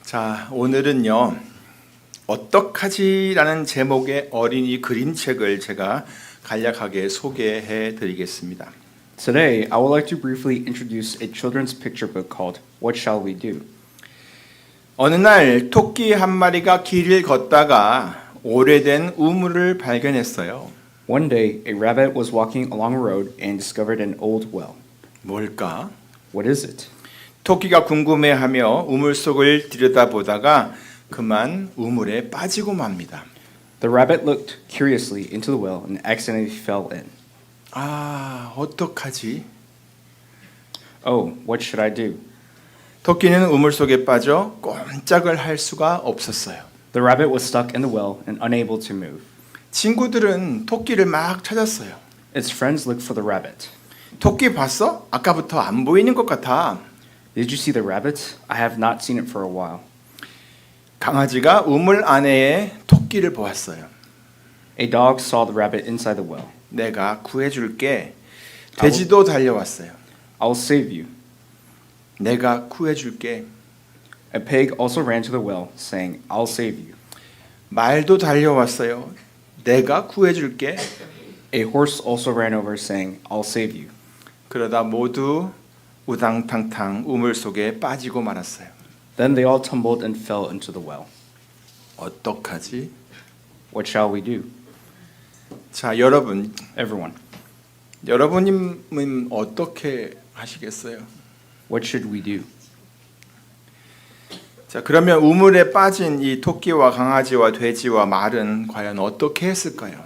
자, 오늘은요, 어떡하지라는 제목의 어린이 그림책을 제가 간략하게 소개해 드리겠습니다. Today, I would like to briefly introduce a children's picture book called What Shall We Do? 어느 날 토끼 한 마리가 길을 걷다가 오래된 우물을 발견했어요. One day, a rabbit was walking along a road and discovered an old well. 뭘까? What is it? 토끼가 궁금해하며 우물 속을 들여다보다가 그만 우물에 빠지고 맙니다. The rabbit looked curiously into the well and accidentally fell in. 아, 어떡하지? Oh, what should I do? 토끼는 우물 속에 빠져 꼼짝을 할 수가 없었어요. The rabbit was stuck in the well and unable to move. 친구들은 토끼를 막 찾았어요. Its friends looked for the rabbit. 토끼 봤어? 아까부터 안 보이는 것 같아. Did you see the rabbit? I have not seen it for a while. 강아지가 우물 안에 토끼를 보았어요. A dog saw the rabbit inside the well. 내가 구해줄게. 돼지도 달려왔어요. I will save you. 내가 구해줄게. A pig also ran to the well, saying, I'll save you. 말도 달려왔어요. 내가 구해줄게. A horse also ran over, saying, I'll save you. 그러다 모두 우당탕탕 우물 속에 빠지고 말았어요. Then they all tumbled and fell into the well. 어떡하지? What shall we do? 자, 여러분, Everyone, 여러분님은 어떻게 하시겠어요? what should we do? 자, 그러면 우물에 빠진 이 토끼와 강아지와 돼지와 말은 과연 어떻게 했을까요?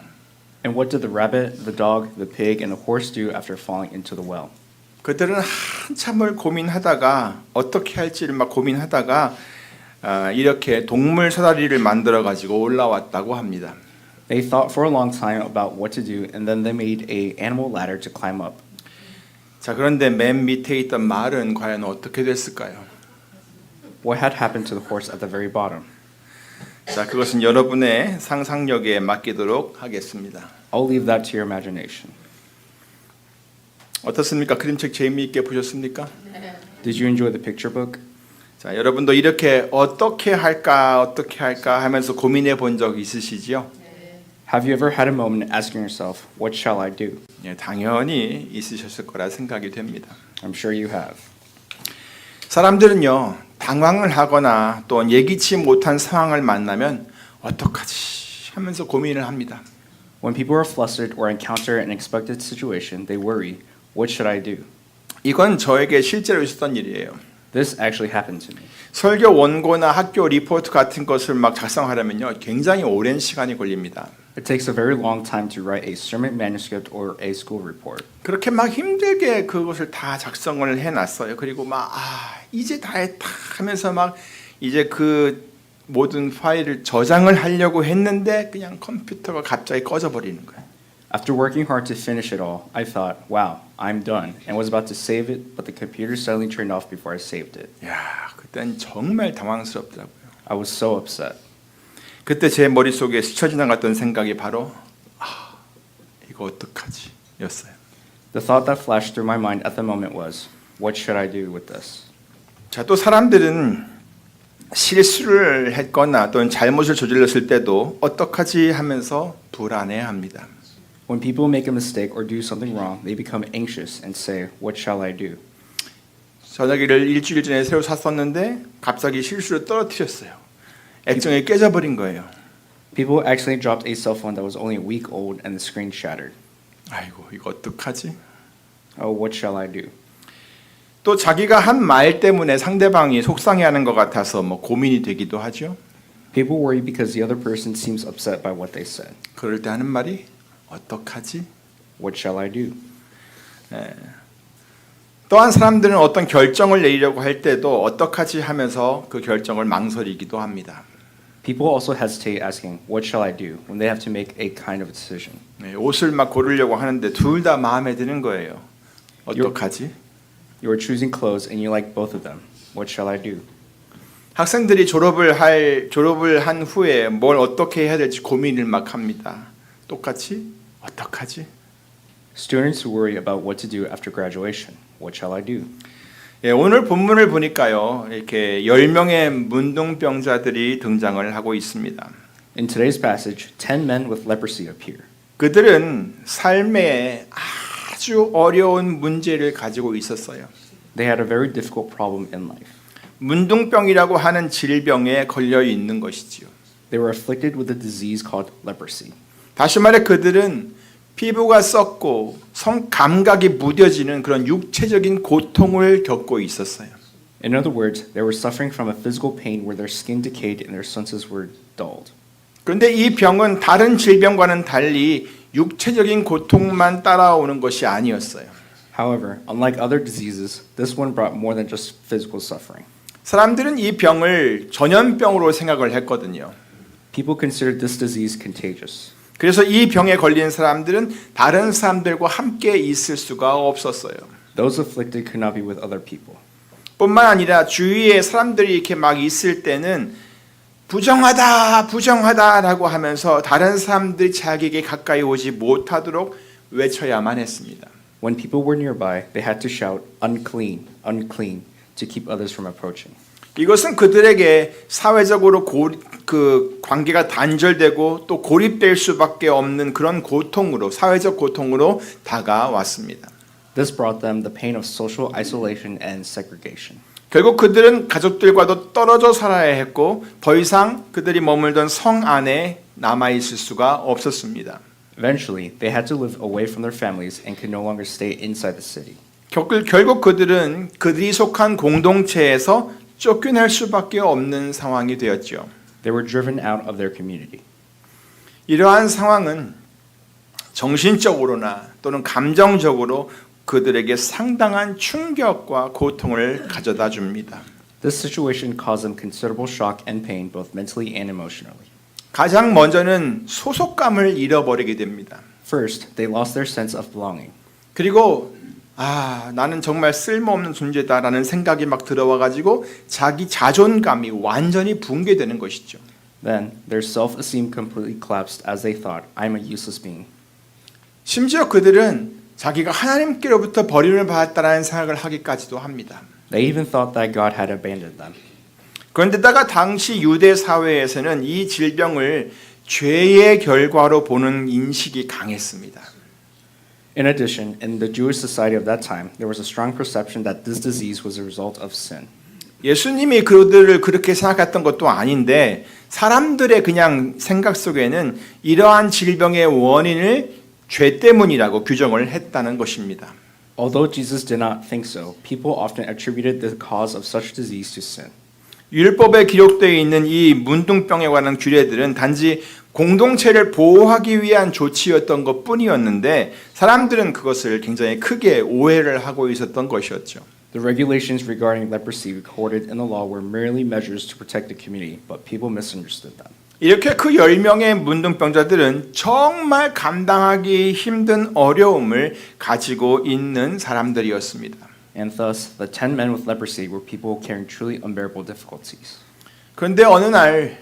And what did the rabbit, the dog, the pig, and the horse do after falling into the well? 그들은 한참을 고민하다가 어떻게 할지를 막 고민하다가 이렇게 동물 사다리를 만들어 가지고 올라왔다고 합니다. They thought for a long time about what to do, and then they made a animal ladder to climb up. 자, 그런데 맨 밑에 있던 말은 과연 어떻게 됐을까요? What had happened to the horse at the very bottom? 자, 그것은 여러분의 상상력에 맡기도록 하겠습니다. I'll leave that to your imagination. 어떻습니까? 그림책 재미있게 보셨습니까? Did you enjoy the picture book? 자, 여러분도 이렇게 어떻게 할까 하면서 고민해 본 적 있으시지요? Have you ever had a moment asking yourself, what shall I do? 예, 당연히 있으셨을 거라 생각이 됩니다. I'm sure you have. 사람들은요, 당황을 하거나 또 예기치 못한 상황을 만나면 어떡하지 하면서 고민을 합니다. When people are flustered or encounter an unexpected situation, they worry, what should I do? 이건 저에게 실제로 있었던 일이에요. This actually happened to me. 설교 원고나 학교 리포트 같은 것을 막 작성하려면요, 굉장히 오랜 시간이 걸립니다. It takes a very long time to write a sermon manuscript or a school report. 그렇게 막 힘들게 그것을 다 작성을 해놨어요. 그리고 막 이제 다 했다 하면서 막 이제 그 모든 파일을 저장을 하려고 했는데 그냥 컴퓨터가 갑자기 꺼져버리는 거예요. After working hard to finish it all, I thought, wow, I'm done, and was about to save it, but the computer suddenly turned off before I saved it. 야, 그땐 정말 당황스럽더라고요. I was so upset. 그때 제 머릿속에 스쳐 지나갔던 생각이 바로 이거 어떡하지? 였어요. The thought that flashed through my mind at the moment was, what should I do with this? 자, 또 사람들은 실수를 했거나 또는 잘못을 저질렀을 때도 어떡하지 하면서 불안해합니다. When people make a mistake or do something wrong, they become anxious and say, what shall I do? 전화기를 일주일 전에 새로 샀었는데 갑자기 실수로 떨어뜨렸어요. 액정이 깨져버린 거예요. People accidentally dropped a cell phone that was only a week old and the screen shattered. 아이고, 이거 어떡하지? Oh, what shall I do? 또 자기가 한 말 때문에 상대방이 속상해하는 것 같아서 뭐 고민이 되기도 하죠. People worry because the other person seems upset by what they said. 그럴 때 하는 말이 어떡하지? What shall I do? 또한 사람들은 어떤 결정을 내리려고 할 때도 어떡하지 하면서 그 결정을 망설이기도 합니다. People also hesitate asking, what shall I do, when they have to make a kind of decision. 옷을 막 고르려고 하는데 둘 다 마음에 드는 거예요. 어떡하지? You are choosing clothes and you like both of them. What shall I do? 학생들이 졸업을 한 후에 뭘 어떻게 해야 될지 고민을 막 합니다. 똑같이 어떡하지? Students worry about what to do after graduation. What shall I do? 예, 오늘 본문을 보니까요. 이렇게 10명의 문둥병자들이 등장을 하고 있습니다. In today's passage, 10 men with leprosy appear. 그들은 삶에 아주 어려운 문제를 가지고 있었어요. They had a very difficult problem in life. 문둥병이라고 하는 질병에 걸려 있는 것이지요. They were afflicted with a disease called leprosy. 다시 말해 그들은 피부가 썩고 감각이 무뎌지는 그런 육체적인 고통을 겪고 있었어요. In other words, they were suffering from a physical pain where their skin decayed and their senses were dulled. 그런데 이 병은 다른 질병과는 달리 육체적인 고통만 따라오는 것이 아니었어요. However, unlike other diseases, this one brought more than just physical suffering. 사람들은 이 병을 전염병으로 생각을 했거든요. People considered this disease contagious. 그래서 이 병에 걸린 사람들은 다른 사람들과 함께 있을 수가 없었어요. Those afflicted could not be with other people. 뿐만 아니라 주위에 사람들이 이렇게 막 있을 때는 부정하다, 부정하다라고 하면서 다른 사람들이 자기에게 가까이 오지 못하도록 외쳐야만 했습니다. When people were nearby, they had to shout, unclean, unclean, to keep others from approaching. 이것은 그들에게 사회적으로 관계가 단절되고 또 고립될 수밖에 없는 그런 고통으로, 사회적 고통으로 다가왔습니다. This brought them the pain of social isolation and segregation. 결국 그들은 가족들과도 떨어져 살아야 했고 더 이상 그들이 머물던 성 안에 남아 있을 수가 없었습니다. Eventually, they had to live away from their families and could no longer stay inside the city. 결국 그들은 그들이 속한 공동체에서 쫓겨날 수밖에 없는 상황이 되었죠. They were driven out of their community. 이러한 상황은 정신적으로나 또는 감정적으로 그들에게 상당한 충격과 고통을 가져다 줍니다. This situation caused them considerable shock and pain, both mentally and emotionally. 가장 먼저는 소속감을 잃어버리게 됩니다. First, they lost their sense of belonging. 그리고 나는 정말 쓸모없는 존재다라는 생각이 막 들어와 가지고 자기 자존감이 완전히 붕괴되는 것이죠. Then, their self-esteem completely collapsed as they thought, I'm a useless being. 심지어 그들은 자기가 하나님께로부터 버림을 받았다라는 생각을 하기까지도 합니다. They even thought that God had abandoned them. 그런데다가 당시 유대 사회에서는 이 질병을 죄의 결과로 보는 인식이 강했습니다. In addition, in the Jewish society of that time, there was a strong perception that this disease was a result of sin. 예수님이 그들을 그렇게 생각했던 것도 아닌데 사람들의 그냥 생각 속에는 이러한 질병의 원인을 죄 때문이라고 규정을 했다는 것입니다. Although Jesus did not think so, people often attributed the cause of such disease to sin. 율법에 기록되어 있는 이 문둥병에 관한 규례들은 단지 공동체를 보호하기 위한 조치였던 것뿐이었는데 사람들은 그것을 굉장히 크게 오해를 하고 있었던 것이었죠. The regulations regarding leprosy recorded in the law were merely measures to protect the community, but people misunderstood them. 이렇게 그 10명의 문둥병자들은 정말 감당하기 힘든 어려움을 가지고 있는 사람들이었습니다. And thus, the 10 men with leprosy were people carrying truly unbearable difficulties. 그런데 어느 날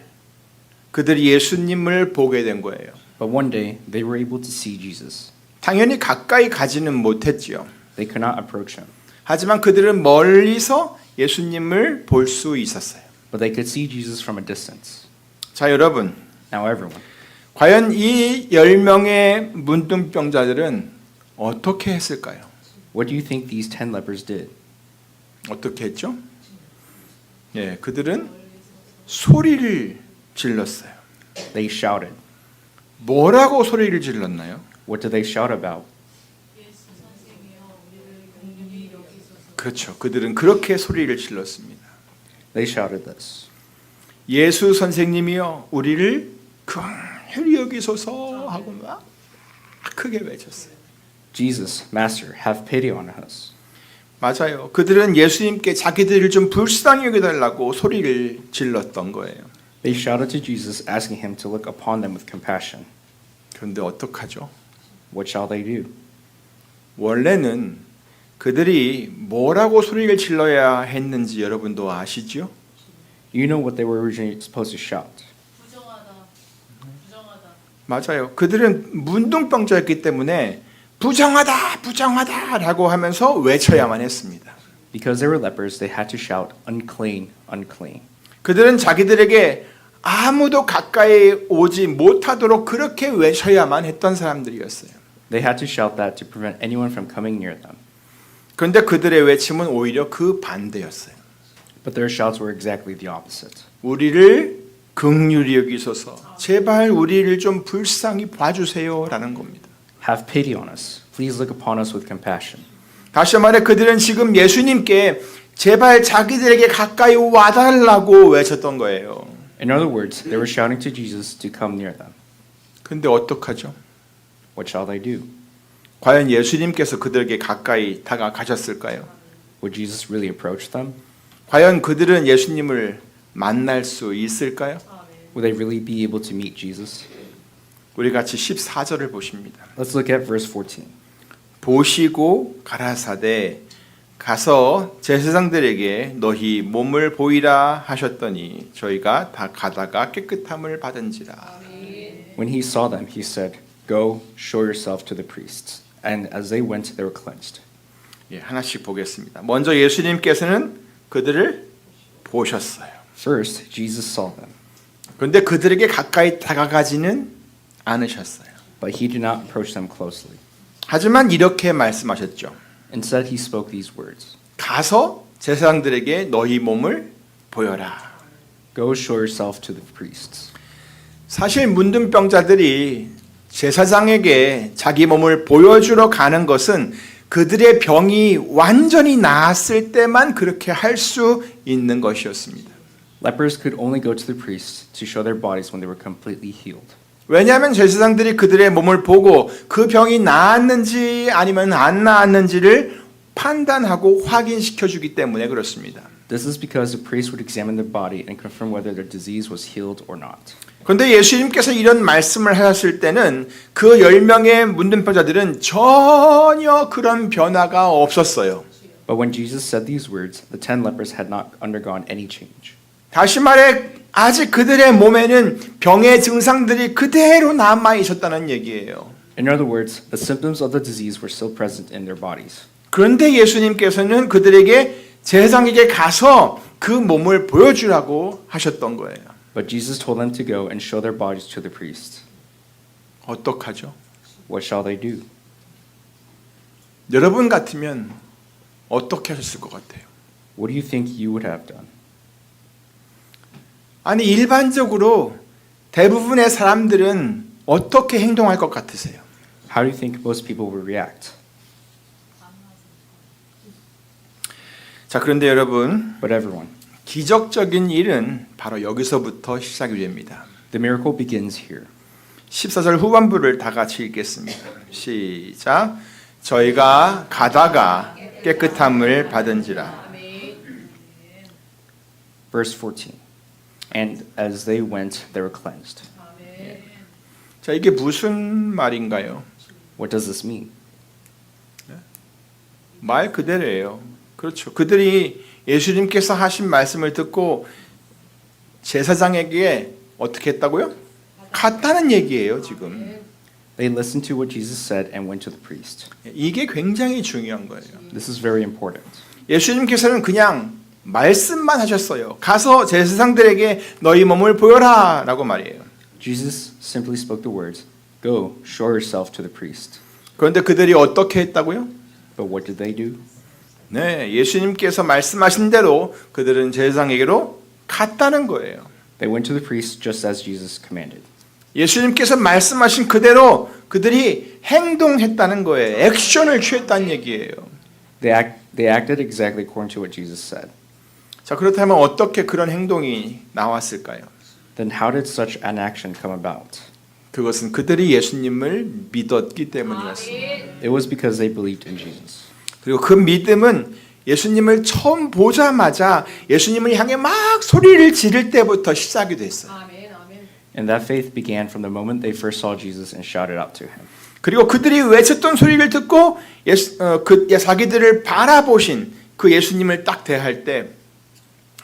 그들이 예수님을 보게 된 거예요. But one day, they were able to see Jesus. 당연히 가까이 가지는 못했지요. They could not approach him, 하지만 그들은 멀리서 예수님을 볼 수 있었어요. but they could see Jesus from a distance. 자, 여러분, Now everyone, 과연 이 10명의 문둥병자들은 어떻게 했을까요? what do you think these 10 lepers did? 어떻게 했죠? 예, 그들은 소리를 질렀어요. They shouted. 뭐라고 소리를 질렀나요? What did they shout about? 그렇죠. 그들은 그렇게 소리를 질렀습니다. They shouted this. 예수 선생님이여 우리를 긍휼히 여기소서 하고 막 크게 외쳤어요. Jesus, Master, have pity on us. 맞아요. 그들은 예수님께 자기들을 좀 불쌍히 여겨달라고 소리를 질렀던 거예요. They shouted to Jesus, asking him to look upon them with compassion. 그런데 어떡하죠? What shall they do? 원래는 그들이 뭐라고 소리를 질러야 했는지 여러분도 아시죠? You know what they were originally supposed to shout. 맞아요. 그들은 문둥병자였기 때문에 부정하다, 부정하다라고 하면서 외쳐야만 했습니다. Because they were lepers, they had to shout, unclean, unclean. 그들은 자기들에게 아무도 가까이 오지 못하도록 그렇게 외쳐야만 했던 사람들이었어요. They had to shout that to prevent anyone from coming near them. 그런데 그들의 외침은 오히려 그 반대였어요. But their shouts were exactly the opposite. 우리를 긍휼히 여기소서. 제발 우리를 좀 불쌍히 봐주세요라는 겁니다. Have pity on us. Please look upon us with compassion. 다시 말해 그들은 지금 예수님께 제발 자기들에게 가까이 와달라고 외쳤던 거예요. In other words, they were shouting to Jesus to come near them. 근데 어떡하죠? What shall they do? 과연 예수님께서 그들에게 가까이 다가가셨을까요? Would Jesus really approach them? 과연 그들은 예수님을 만날 수 있을까요? Would they really be able to meet Jesus? 우리 같이 14절을 보십니다. Let's look at verse 14. 보시고 가라사대 가서 제사장들에게 너희 몸을 보이라 하셨더니 저희가 다 가다가 깨끗함을 받은지라. When he saw them, he said, Go, show yourself to the priests. And as they went, they were cleansed. 예, 하나씩 보겠습니다. 먼저 예수님께서는 그들을 보셨어요. First, Jesus saw them, 그런데 그들에게 가까이 다가가지는 않으셨어요. but he did not approach them closely. 하지만 이렇게 말씀하셨죠. Instead, he spoke these words, 가서 제사장들에게 너희 몸을 보여라. Go, show yourself to the priests. 사실 문둥병자들이 제사장에게 자기 몸을 보여주러 가는 것은 그들의 병이 완전히 나았을 때만 그렇게 할 수 있는 것이었습니다. Lepers could only go to the priests to show their bodies when they were completely healed. 왜냐하면 제사장들이 그들의 몸을 보고 그 병이 나았는지 아니면 안 나았는지를 판단하고 확인시켜 주기 때문에 그렇습니다. This is because the priest would examine their body and confirm whether their disease was healed or not. 그런데 예수님께서 이런 말씀을 하셨을 때는 그 10명의 문둥병자들은 전혀 그런 변화가 없었어요. But when Jesus said these words, the 10 lepers had not undergone any change. 다시 말해 아직 그들의 몸에는 병의 증상들이 그대로 남아 있었다는 얘기예요. In other words, the symptoms of the disease were still present in their bodies. 그런데 예수님께서는 그들에게 제사장에게 가서 그 몸을 보여주라고 하셨던 거예요. But Jesus told them to go and show their bodies to the priests. 어떡하죠? What shall they do? 여러분 같으면 어떻게 하셨을 것 같아요? What do you think you would have done? 아니 일반적으로 대부분의 사람들은 어떻게 행동할 것 같으세요? How do you think most people would react? 자, 그런데 여러분, But everyone, 기적적인 일은 바로 여기서부터 시작이 됩니다. the miracle begins here. 14절 후반부를 다 같이 읽겠습니다. 시작. 저희가 가다가 깨끗함을 받은지라. Verse 14. And as they went, they were cleansed. 자, 이게 무슨 말인가요? What does this mean? 말 그대로예요. 그렇죠. 그들이 예수님께서 하신 말씀을 듣고 제사장에게 어떻게 했다고요? 갔다는 얘기예요, 지금. They listened to what Jesus said and went to the priest. 이게 굉장히 중요한 거예요. This is very important. 예수님께서는 그냥 말씀만 하셨어요. 가서 제사장들에게 너희 몸을 보여라 라고 말이에요. Jesus simply spoke the words, Go, show yourself to the priest. 그런데 그들이 어떻게 했다고요? But what did they do? 네, 예수님께서 말씀하신 대로 그들은 제사장에게로 갔다는 거예요. They went to the priest just as Jesus commanded. 예수님께서 말씀하신 그대로 그들이 행동했다는 거예요. 액션을 취했다는 얘기예요. They acted exactly according to what Jesus said. 자, 그렇다면 어떻게 그런 행동이 나왔을까요? Then how did such an action come about? 그것은 그들이 예수님을 믿었기 때문이었습니다. It was because they believed in Jesus. 그리고 그 믿음은 예수님을 처음 보자마자 예수님을 향해 막 소리를 지를 때부터 시작이 됐어요. And that faith began from the moment they first saw Jesus and shouted out to him. 그리고 그들이 외쳤던 소리를 듣고 자기들을 바라보신 그 예수님을 딱 대할 때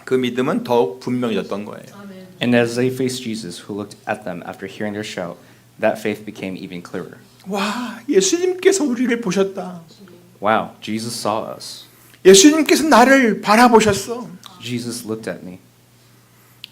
그 믿음은 더욱 분명해졌던 거예요. And as they faced Jesus, who looked at them after hearing their shout, that faith became even clearer. 와, 예수님께서 우리를 보셨다. Wow, Jesus saw us. 예수님께서 나를 바라보셨어. Jesus looked at me.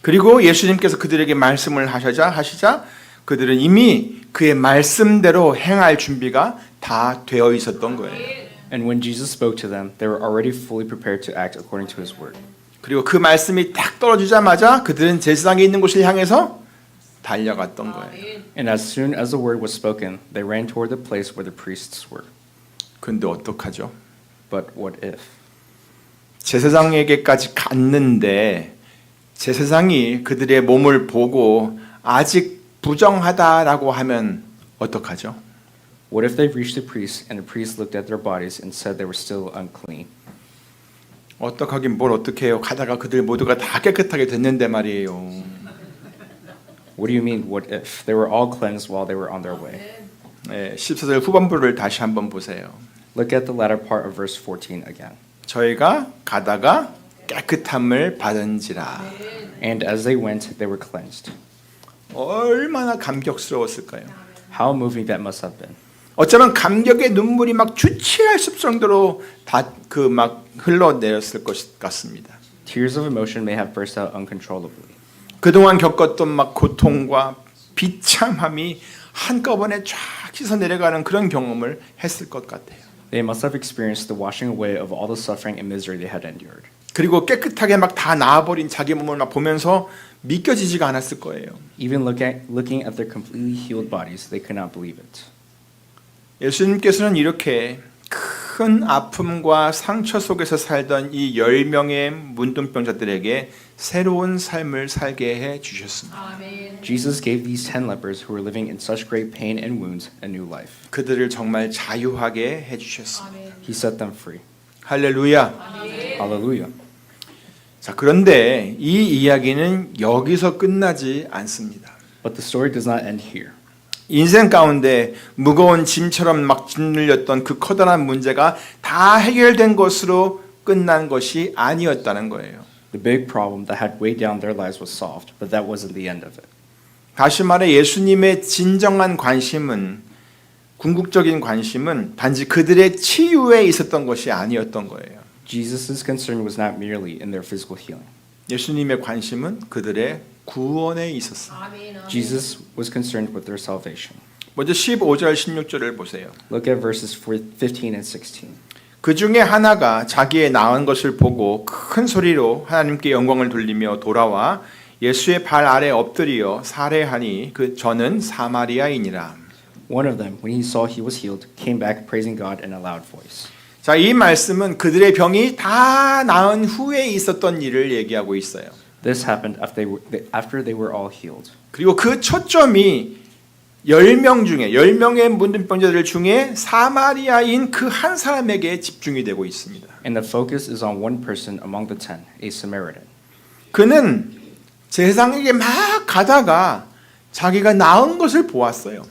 그리고 예수님께서 그들에게 말씀을 하시자 그들은 이미 그의 말씀대로 행할 준비가 다 되어 있었던 거예요. And when Jesus spoke to them, they were already fully prepared to act according to his word. 그리고 그 말씀이 딱 떨어지자마자 그들은 제사장이 있는 곳을 향해서 달려갔던 거예요. And as soon as the word was spoken, they ran toward the place where the priests were. 근데 어떡하죠? But what if? 제사장에게까지 갔는데 제사장이 그들의 몸을 보고 아직 부정하다라고 하면 어떡하죠? What if they reached the priests and the priests looked at their bodies and said they were still unclean? 어떡하긴 뭘 어떡해요. 가다가 그들 모두가 다 깨끗하게 됐는데 말이에요. What do you mean, what if? They were all cleansed while they were on their way. 네, 14절 후반부를 다시 한번 보세요. Look at the latter part of verse 14 again. 저희가 가다가 깨끗함을 받은지라. And as they went, they were cleansed. 얼마나 감격스러웠을까요? How moving that must have been. 어쩌면 감격의 눈물이 막 주체할 수 없을 정도로 다 그 막 흘러내렸을 것 같습니다. Tears of emotion may have burst out uncontrollably. 그동안 겪었던 막 고통과 비참함이 한꺼번에 쫙 씻어 내려가는 그런 경험을 했을 것 같아요. They must have experienced the washing away of all the suffering and misery they had endured. 그리고 깨끗하게 막 다 나아버린 자기 몸을 막 보면서 믿겨지지가 않았을 거예요. Even looking at their completely healed bodies, they could not believe it. 예수님께서는 이렇게 큰 아픔과 상처 속에서 살던 이 10명의 문둥병자들에게 새로운 삶을 살게 해 주셨습니다. Jesus gave these 10 lepers who were living in such great pain and wounds a new life. 그들을 정말 자유하게 해 주셨습니다. He set them free. 할렐루야. Hallelujah. 자, 그런데 이 이야기는 여기서 끝나지 않습니다. But the story does not end here. 인생 가운데 무거운 짐처럼 막 짓눌렸던 그 커다란 문제가 다 해결된 것으로 끝난 것이 아니었다는 거예요. The big problem that had weighed down their lives was solved, but that wasn't the end of it. 다시 말해 예수님의 진정한 관심은 궁극적인 관심은 단지 그들의 치유에 있었던 것이 아니었던 거예요. Jesus' concern was not merely in their physical healing. 예수님의 관심은 그들의 구원에 있었어요. Jesus was concerned with their salvation. 먼저 15절 16절을 보세요. Look at verses 15 and 16. 그 중에 하나가 자기의 나은 것을 보고 큰 소리로 하나님께 영광을 돌리며 돌아와 예수의 발 아래 엎드려 살해하니 저는 사마리아인이라. One of them, when he saw he was healed, came back praising God in a loud voice. 자, 이 말씀은 그들의 병이 다 나은 후에 있었던 일을 얘기하고 있어요. This happened after they were all healed. 그리고 그 초점이 10명 중에 10명의 문둥병자들 중에 사마리아인 그 한 사람에게 집중이 되고 있습니다. And the focus is on one person among the 10, a Samaritan. 그는 제사장에게 막 가다가 자기가 나은 것을 보았어요.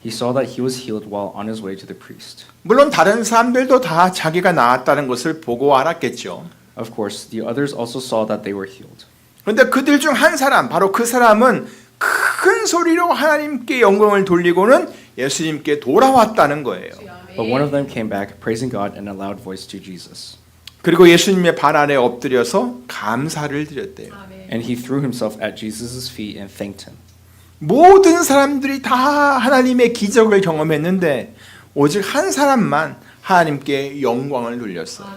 He saw that he was healed while on his way to the priest. 물론 다른 사람들도 다 자기가 나았다는 것을 보고 알았겠죠. Of course, the others also saw that they were healed. 그런데 그들 중 한 사람, 바로 그 사람은 큰 소리로 하나님께 영광을 돌리고는 예수님께 돌아왔다는 거예요. But one of them came back praising God in a loud voice to Jesus. 그리고 예수님의 발 아래 엎드려서 감사를 드렸대요. And he threw himself at Jesus' feet and thanked him. 모든 사람들이 다 하나님의 기적을 경험했는데 오직 한 사람만 하나님께 영광을 돌렸어요.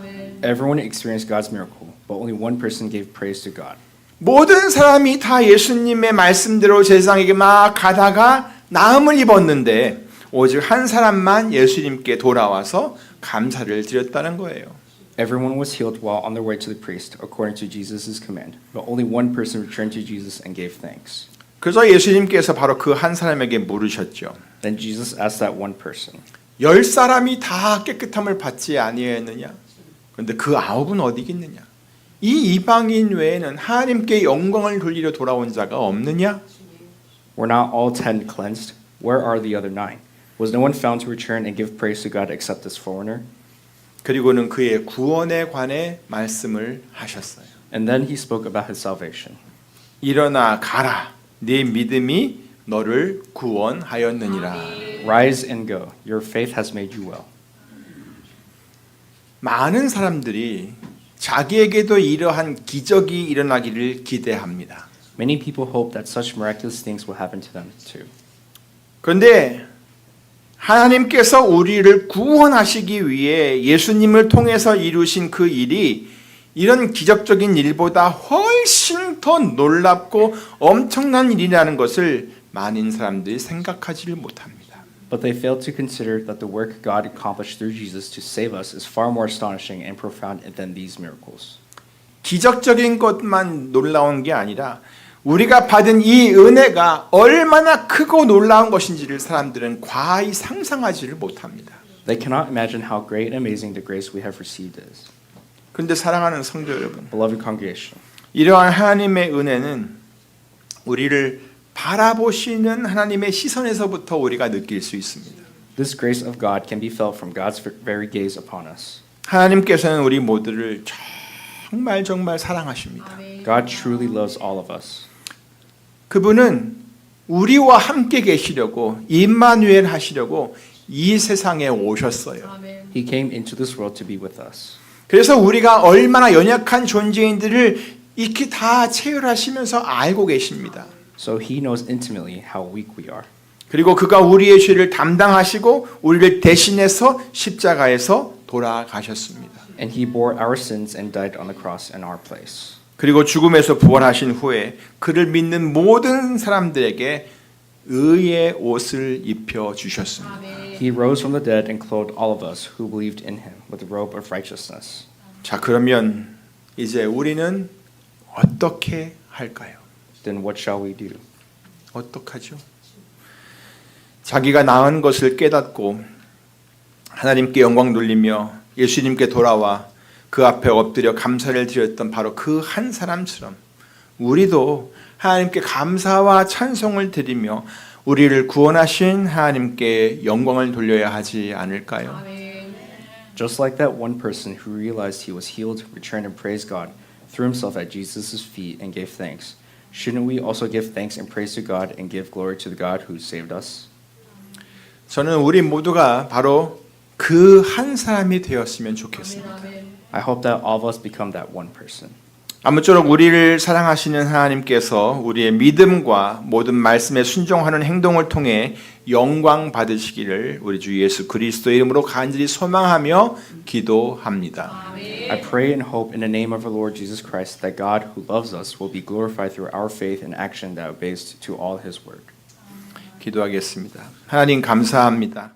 Everyone experienced God's miracle, but only one person gave praise to God. 모든 사람이 다 예수님의 말씀대로 제사장에게 막 가다가 나음을 입었는데 오직 한 사람만 예수님께 돌아와서 감사를 드렸다는 거예요. Everyone was healed while on their way to the priest, according to Jesus' command, but only one person returned to Jesus and gave thanks. 그래서 예수님께서 바로 그 한 사람에게 물으셨죠. Then Jesus asked that one person, 10사람이 다 깨끗함을 받지 아니하였느냐? 그런데 그 9은 어디 있느냐? 이 이방인 외에는 하나님께 영광을 돌리려 돌아온 자가 없느냐? Were not all 10 cleansed? Where are the other 9? Was no one found to return and give praise to God except this foreigner? 그리고는 그의 구원에 관해 말씀을 하셨어요. And then he spoke about his salvation. 일어나 가라. 네 믿음이 너를 구원하였느니라. Rise and go. Your faith has made you well. 많은 사람들이 자기에게도 이러한 기적이 일어나기를 기대합니다. Many people hope that such miraculous things will happen to them too. 그런데 하나님께서 우리를 구원하시기 위해 예수님을 통해서 이루신 그 일이 이런 기적적인 일보다 훨씬 더 놀랍고 엄청난 일이라는 것을 많은 사람들이 생각하지를 못합니다. But they fail to consider that the work God accomplished through Jesus to save us is far more astonishing and profound than these miracles. 기적적인 것만 놀라운 게 아니라 우리가 받은 이 은혜가 얼마나 크고 놀라운 것인지를 사람들은 과히 상상하지를 못합니다. They cannot imagine how great and amazing the grace we have received is. 그런데 사랑하는 성도 여러분, Beloved congregation, 이러한 하나님의 은혜는 우리를 바라보시는 하나님의 시선에서부터 우리가 느낄 수 있습니다. this grace of God can be felt from God's very gaze upon us. 하나님께서는 우리 모두를 정말 사랑하십니다. God truly loves all of us. 그분은 우리와 함께 계시려고 임마누엘 하시려고 이 세상에 오셨어요. He came into this world to be with us. 그래서 우리가 얼마나 연약한 존재인들을 익히 다 체휼하시면서 알고 계십니다. So he knows intimately how weak we are. 그리고 그가 우리의 죄를 담당하시고 우리를 대신해서 십자가에서 돌아가셨습니다. And he bore our sins and died on the cross in our place. 그리고 죽음에서 부활하신 후에 그를 믿는 모든 사람들에게 의의 옷을 입혀 주셨습니다. He rose from the dead and clothed all of us who believed in him with the robe of righteousness. 자, 그러면 이제 우리는 어떻게 할까요? Then what shall we do? 어떡하죠? 자기가 나은 것을 깨닫고 하나님께 영광 돌리며 예수님께 돌아와 그 앞에 엎드려 감사를 드렸던 바로 그 한 사람처럼 우리도 하나님께 감사와 찬송을 드리며 우리를 구원하신 하나님께 영광을 돌려야 하지 않을까요? Just like that one person who realized he was healed, returned and praised God, threw himself at Jesus' feet and gave thanks. Shouldn't we also give thanks and praise to God and give glory to the God who saved us? 저는 우리 모두가 바로 그 한 사람이 되었으면 좋겠습니다. I hope that all of us become that one person. 아무쪼록 우리를 사랑하시는 하나님께서 우리의 믿음과 모든 말씀에 순종하는 행동을 통해 영광 받으시기를 우리 주 예수 그리스도의 이름으로 간절히 소망하며 기도합니다. I pray and hope in the name of our Lord Jesus Christ that God who loves us will be glorified through our faith and action that obeys to all his word. 기도하겠습니다. 하나님 감사합니다.